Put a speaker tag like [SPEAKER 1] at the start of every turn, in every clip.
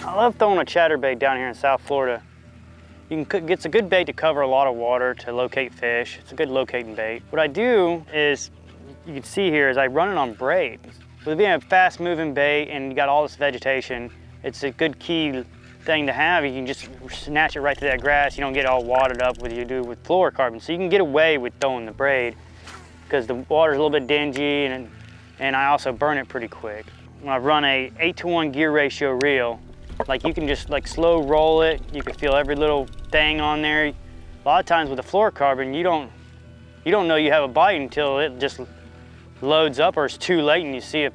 [SPEAKER 1] I love throwing a chatterbait down here in South Florida. It's a good bait to cover a lot of water to locate fish. It's a good locating bait. What I do is, you can see here, is I run it on braid. With being a fast moving bait and you got all this vegetation, it's a good key thing to have. You can just snatch it right to that grass. You don't get all watered up with you do with fluorocarbon. So you can get away with throwing the braid because the water's a little bit dingy and I also burn it pretty quick. When I run a 8-to-1 gear ratio reel, like you can just like slow roll it. You can feel every little thing on there. A lot of times with the fluorocarbon, you don't know you have a bite until it just loads up or it's too late and you see it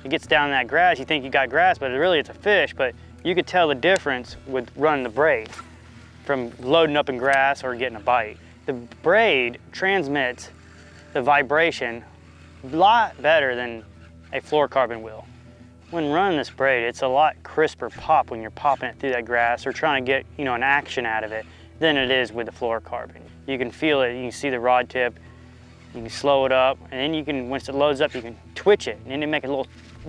[SPEAKER 1] gets down in that grass. You think you got grass, but really it's a fish. But you could tell the difference with running the braid from loading up in grass or getting a bite. The braid transmits the vibration a lot better than a fluorocarbon will. When running this braid, it's a lot crisper pop when you're popping it through that grass or trying to get, an action out of it than it is with the fluorocarbon. You can feel it, you can see the rod tip, you can slow it up, and then you can, once it loads up, you can twitch it, and then you make a little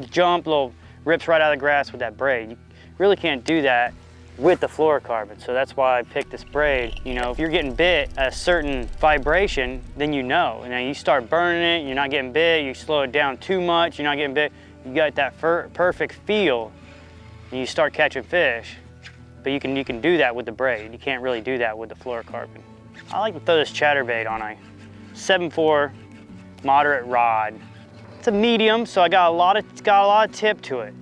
[SPEAKER 1] jump, little rips right out of the grass with that braid. You really can't do that with the fluorocarbon, so that's why I picked this braid. If you're getting bit at a certain vibration, then you know. And then you start burning it, you're not getting bit, you slow it down too much, you're not getting bit, you got that perfect feel, and you start catching fish. But you can do that with the braid. You can't really do that with the fluorocarbon. I like to throw this chatterbait on a 7/4 moderate rod. It's a medium, so it's got a lot of tip to it.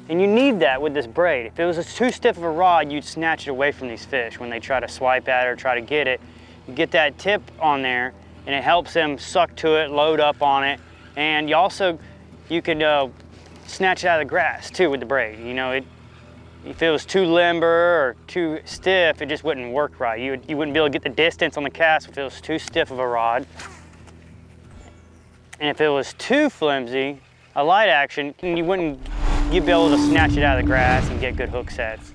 [SPEAKER 1] And you need that with this braid. If it was too stiff of a rod, you'd snatch it away from these fish when they try to swipe at it or try to get it. You get that tip on there, and it helps them suck to it, load up on it, and you can snatch it out of the grass too with the braid. If it was too limber or too stiff, it just wouldn't work right. You wouldn't be able to get the distance on the cast if it was too stiff of a rod. And if it was too flimsy, a light action, you'd be able to snatch it out of the grass and get good hook sets.